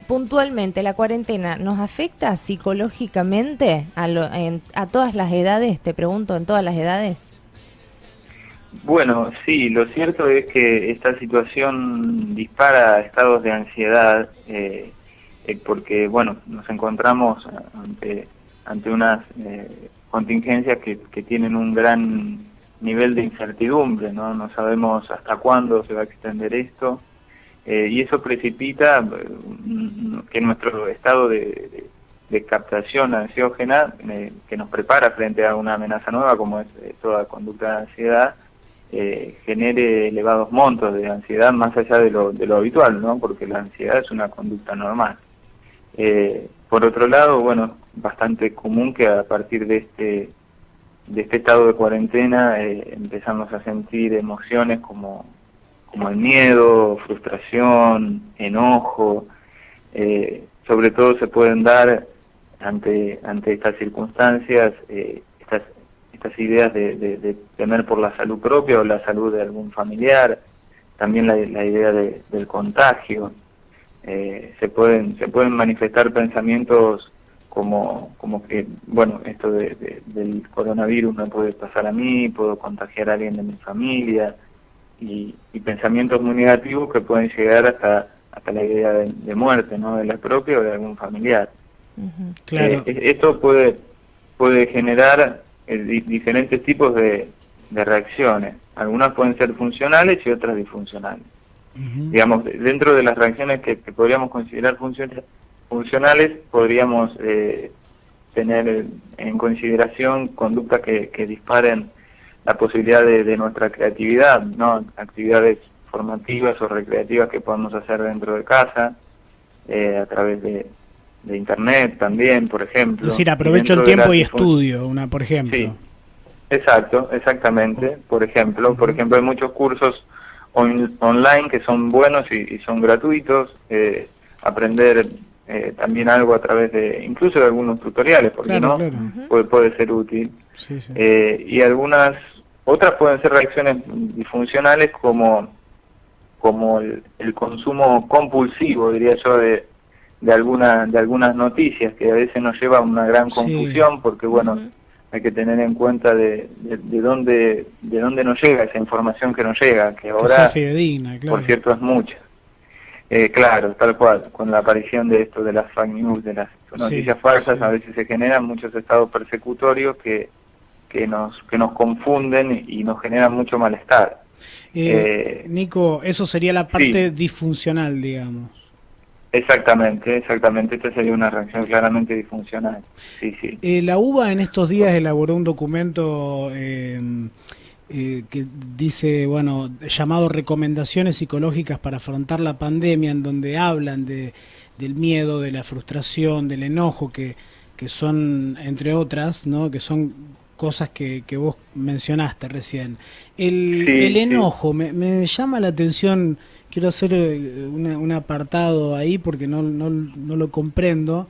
puntualmente, ¿la cuarentena nos afecta psicológicamente a todas las edades? Te pregunto, ¿en todas las edades? Bueno, sí, lo cierto es que esta situación dispara estados de ansiedad, porque, bueno, nos encontramos ante unas contingencias que tienen un gran nivel de incertidumbre, ¿no? No sabemos hasta cuándo se va a extender esto, y eso precipita que nuestro estado de captación ansiógena, que nos prepara frente a una amenaza nueva, como es toda conducta de ansiedad, genere elevados montos de ansiedad más allá de lo habitual, ¿no? Porque la ansiedad es una conducta normal. Por otro lado, bueno, bastante común que a partir de este estado de cuarentena empezamos a sentir emociones como el miedo, frustración, enojo, sobre todo se pueden dar ante estas circunstancias estas ideas de temer por la salud propia o la salud de algún familiar, también la idea del contagio. Se pueden manifestar pensamientos como que, bueno, esto del coronavirus me puede pasar a mí, puedo contagiar a alguien de mi familia, y pensamientos muy negativos que pueden llegar hasta la idea de muerte, ¿no? De la propia o de algún familiar. Claro. Esto puede generar diferentes tipos de reacciones. Algunas pueden ser funcionales y otras disfuncionales. Digamos, dentro de las reacciones que podríamos considerar funcionales, podríamos tener en consideración conductas que disparen la posibilidad de nuestra creatividad, ¿no? Actividades formativas o recreativas que podamos hacer dentro de casa, a través de internet también, por ejemplo. Es decir, aprovecho el tiempo y estudio, por ejemplo. Sí, exactamente. Por ejemplo, hay muchos cursos online que son buenos y son gratuitos. Aprender también algo a través incluso de algunos tutoriales, porque claro. puede ser útil. Sí. Y algunas otras pueden ser reacciones disfuncionales como el consumo compulsivo, diría yo, de algunas noticias, que a veces nos lleva a una gran confusión, porque bueno, hay que tener en cuenta de dónde nos llega esa información que nos llega, que ahora, sea fidedigna, claro. Por cierto, es mucha. Claro, tal cual, con la aparición de esto de las fake news, de las noticias falsas, a veces se generan muchos estados persecutorios que nos confunden y nos generan mucho malestar. Nico, eso sería la parte disfuncional, digamos. Exactamente, esta sería una reacción claramente disfuncional. Sí. La UBA en estos días elaboró un documento que dice, bueno, llamado Recomendaciones Psicológicas para afrontar la pandemia, en donde hablan del miedo, de la frustración, del enojo, que son, entre otras, ¿no? Que son cosas que vos mencionaste recién. El enojo, me llama la atención. Quiero hacer un apartado ahí porque no lo comprendo,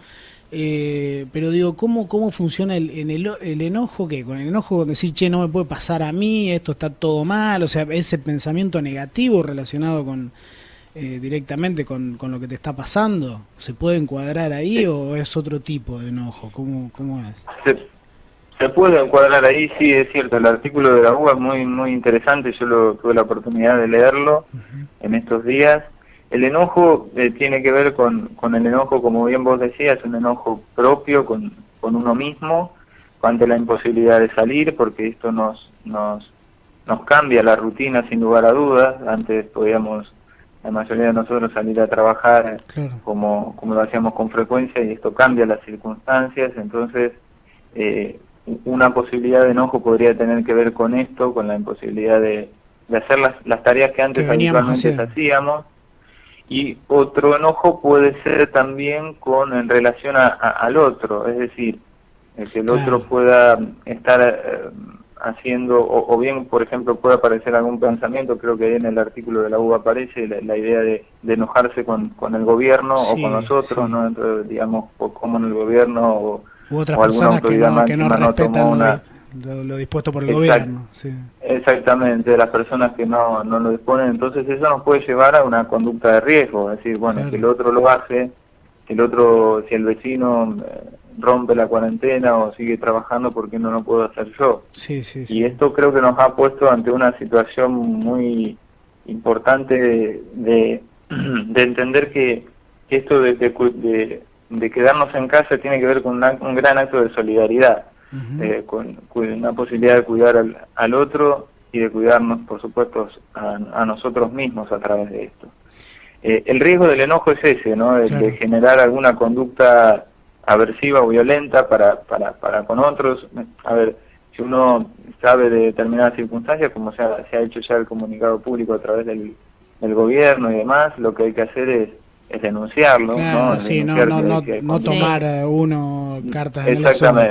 pero digo, ¿cómo funciona el enojo? ¿Qué? Con el enojo, decir, che, no me puede pasar a mí, esto está todo mal, o sea, ese pensamiento negativo relacionado con directamente con lo que te está pasando, ¿se puede encuadrar ahí o es otro tipo de enojo? ¿Cómo es? Se puede encuadrar ahí, sí, es cierto. El artículo de la UBA es muy interesante, yo tuve la oportunidad de leerlo en estos días. El enojo tiene que ver con el enojo, como bien vos decías, un enojo propio con uno mismo, ante la imposibilidad de salir, porque esto nos cambia la rutina sin lugar a dudas. Antes podíamos, la mayoría de nosotros, salir a trabajar como lo hacíamos con frecuencia, y esto cambia las circunstancias. Entonces, una posibilidad de enojo podría tener que ver con esto, con la imposibilidad de hacer las tareas que antes habitualmente hacíamos. Y otro enojo puede ser también en relación al otro, es decir, que el otro pueda estar haciendo, o bien, por ejemplo, puede aparecer algún pensamiento, creo que ahí en el artículo de la UBA aparece la idea de enojarse con el gobierno o con nosotros, ¿no? Entonces, digamos, como en el gobierno u otras personas que no respetan lo dispuesto por el gobierno. Sí. Exactamente, las personas que no lo disponen. Entonces eso nos puede llevar a una conducta de riesgo, es decir, bueno, si el otro lo hace si el vecino rompe la cuarentena o sigue trabajando, ¿por qué no lo puedo hacer yo? Sí, sí, Y sí. esto creo que nos ha puesto ante una situación muy importante de entender que esto de quedarnos en casa tiene que ver con un gran acto de solidaridad, Ujú. con una posibilidad de cuidar al otro y de cuidarnos, por supuesto, a nosotros mismos a través de esto. El riesgo del enojo es ese, ¿no? De Claro. generar alguna conducta aversiva o violenta para con otros. A ver, si uno sabe de determinadas circunstancias, como se ha hecho ya el comunicado público a través del gobierno y demás, lo que hay que hacer es denunciarlo, ¿no? Claro, sí, no, Denunciar no, no, que hay no tomar Sí, conductas. uno cartas en el asunto.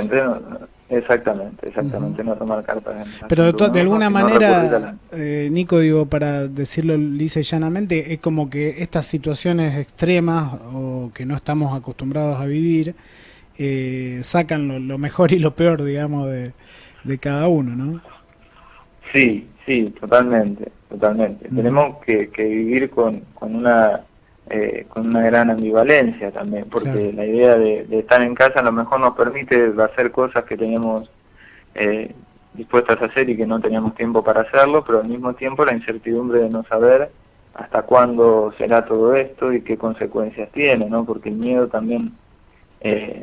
Exactamente, Ujú. no tomar cartas en el Pero asunto de uno mismo, alguna sino recurrir a manera, la... Nico, digo, para decirlo lisa y llanamente, es como que estas situaciones extremas o que no estamos acostumbrados a vivir, sacan lo mejor y lo peor, digamos, de cada uno, ¿no? Sí, sí, totalmente, totalmente. Ujú. Tenemos que vivir con una gran ambivalencia también, Claro, porque la idea de estar en casa a lo mejor nos permite hacer cosas que teníamos eh, dispuestas a hacer y que no teníamos tiempo para hacerlo, pero al mismo tiempo la incertidumbre de no saber hasta cuándo será todo esto y qué consecuencias tiene, ¿no? Porque el miedo también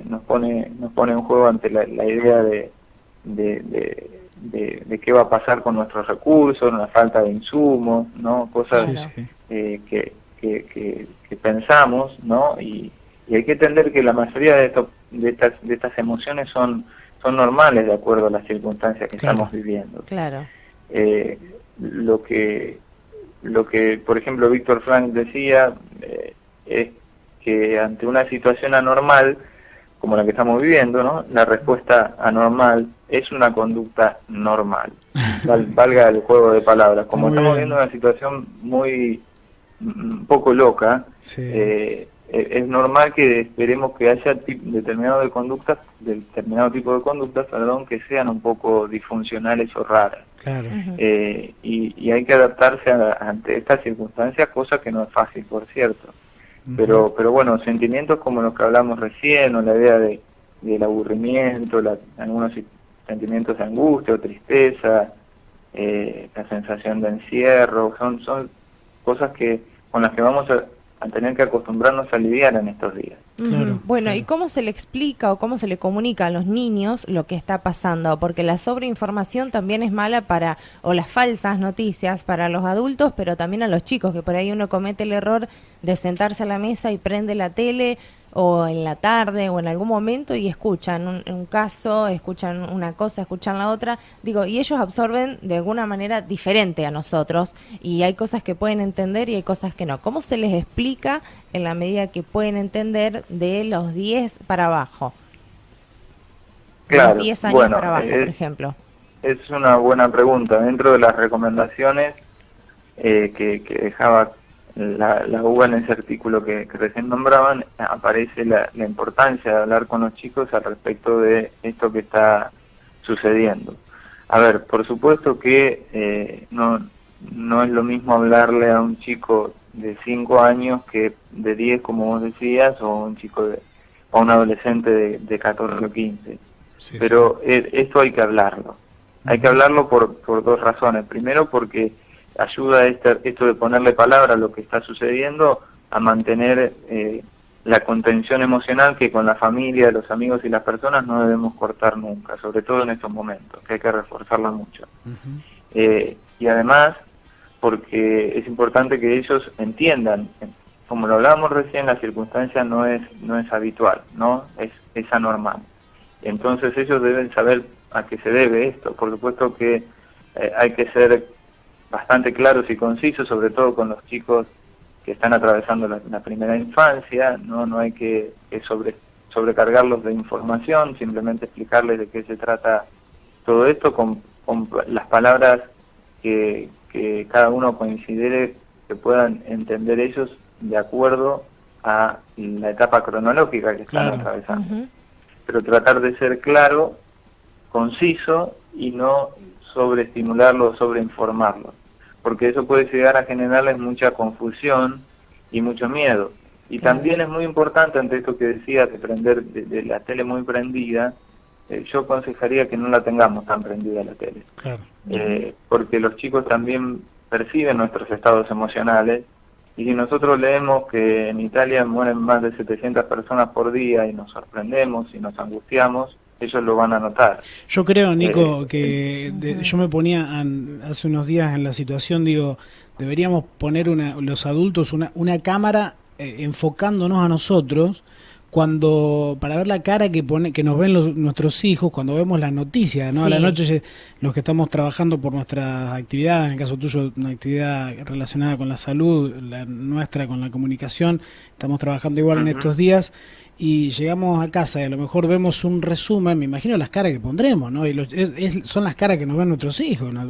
nos pone en juego ante la idea de qué va a pasar con nuestros recursos, la falta de insumos, ¿no? Cosas sí, claro. sí. que pensamos, ¿no? Y hay que entender que la mayoría de estas emociones son normales de acuerdo a las circunstancias que Claro, estamos viviendo. Claro. Eh, lo que por ejemplo Víctor Frank decía es que ante una situación anormal como la que estamos viviendo, ¿no? La respuesta anormal es una conducta normal. Valga el juego de palabras. está Como muy estamos viviendo bien. una situación muy un poco loca, Sí, es normal que esperemos que haya determinado tipo de conductas, perdón, que sean un poco disfuncionales o raras. claro. Ujú. Y hay que adaptarse ante estas circunstancias, cosa que no es fácil, por cierto. Ujú. Pero bueno, sentimientos como los que hablamos recién, o la idea del aburrimiento, algunos sentimientos de angustia o tristeza, la sensación de encierro, son cosas con las que vamos a tener que acostumbrarnos a lidiar en estos días. Ujú. Claro, Bueno, ¿y claro. cómo se le explica o cómo se le comunica a los niños lo que está pasando? Porque la sobreinformación también es mala para, o las falsas noticias para los adultos, pero también a los chicos, que por ahí uno comete el error de sentarse a la mesa y prende la tele o en la tarde o en algún momento y escuchan un caso, escuchan una cosa, escuchan la otra, digo, y ellos absorben de alguna manera diferente a nosotros y hay cosas que pueden entender y hay cosas que no. ¿Cómo se les explica en la medida que pueden entender de los 10 para abajo? De los Claro, 10 años bueno, para abajo, por ejemplo. es una buena pregunta. Dentro de las recomendaciones que dejaba la UBA en ese artículo que recién nombraban, aparece la importancia de hablar con los chicos al respecto de esto que está sucediendo. A ver, por supuesto que no es lo mismo hablarle a un chico de 5 años que de 10, como vos decías, o o un adolescente de 14 o 15. Sí, sí. Pero esto hay que hablarlo. Hay que Ujú. hablarlo por dos razones. Primero, porque ayuda esto de ponerle palabra a lo que está sucediendo a mantener la contención emocional que con la familia, los amigos y las personas no debemos cortar nunca, sobre todo en estos momentos, que hay que reforzarla mucho. Ujú. Y además, porque es importante que ellos entiendan, como lo hablábamos recién, la circunstancia no es habitual, ¿no? Es anormal. Entonces ellos deben saber a qué se debe esto. Por supuesto que hay que ser bastante claros y concisos, sobre todo con los chicos que están atravesando la primera infancia, no hay que sobrecargarlos de información, simplemente explicarles de qué se trata todo esto con las palabras que cada uno considere que puedan entender ellos de acuerdo a la etapa cronológica que están Claro. atravesando. Ujú. Pero tratar de ser claro, conciso y no sobreestimularlo o sobreinformarlo, porque eso puede llegar a generarles mucha confusión y mucho miedo. Y también es muy importante, ante esto que decías, de prender de la tele muy prendida, yo aconsejaría que no la tengamos tan prendida la tele. Claro. Porque los chicos también perciben nuestros estados emocionales, y si nosotros leemos que en Italia mueren más de 700 personas por día y nos sorprendemos y nos angustiamos, ellos lo van a notar. Yo creo, Nico, que yo me ponía hace unos días en la situación, digo, deberíamos poner los adultos una cámara enfocándonos a nosotros para ver la cara que nos ven nuestros hijos cuando vemos las noticias, ¿no? Sí. A la noche, los que estamos trabajando por nuestras actividades, en el caso tuyo, una actividad relacionada con la salud, la nuestra con la comunicación, estamos trabajando igual en estos días, y llegamos a casa y a lo mejor vemos un resumen, me imagino las caras que pondremos, ¿no? Y son las caras que nos ven nuestros hijos, ¿no?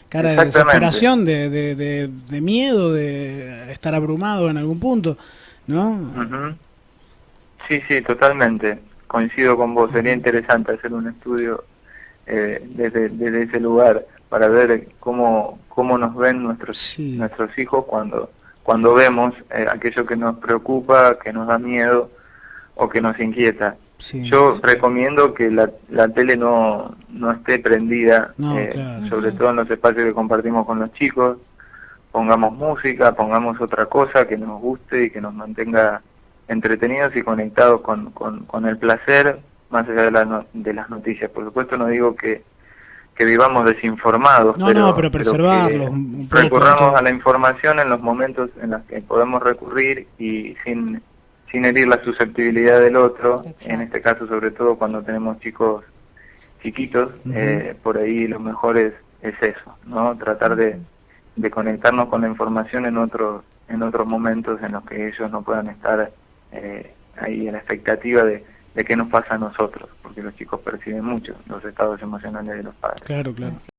Cara de desesperación, de miedo, de estar abrumado en algún punto, ¿no? Sí, sí, totalmente. Coincido con vos. Sería interesante hacer un estudio desde ese lugar para ver cómo nos ven nuestros hijos cuando vemos aquello que nos preocupa, que nos da miedo o que nos inquieta. Sí, yo recomiendo que la tele no esté prendida, sobre todo en los espacios que compartimos con los chicos. Pongamos música, pongamos otra cosa que nos guste y que nos mantenga entretenidos y conectados con el placer, más allá de las noticias. Por supuesto no digo que vivamos desinformados, pero preservarlos. Pero recurramos a la información en los momentos en los que podemos recurrir y sin herir la susceptibilidad del otro. Exacto. En este caso sobre todo cuando tenemos chicos chiquitos, por ahí lo mejor es eso, ¿no? Tratar de conectarnos con la información en otros momentos en los que ellos no puedan estar ahí en la expectativa de qué nos pasa a nosotros, porque los chicos perciben mucho los estados emocionales de los padres. Claro, claro.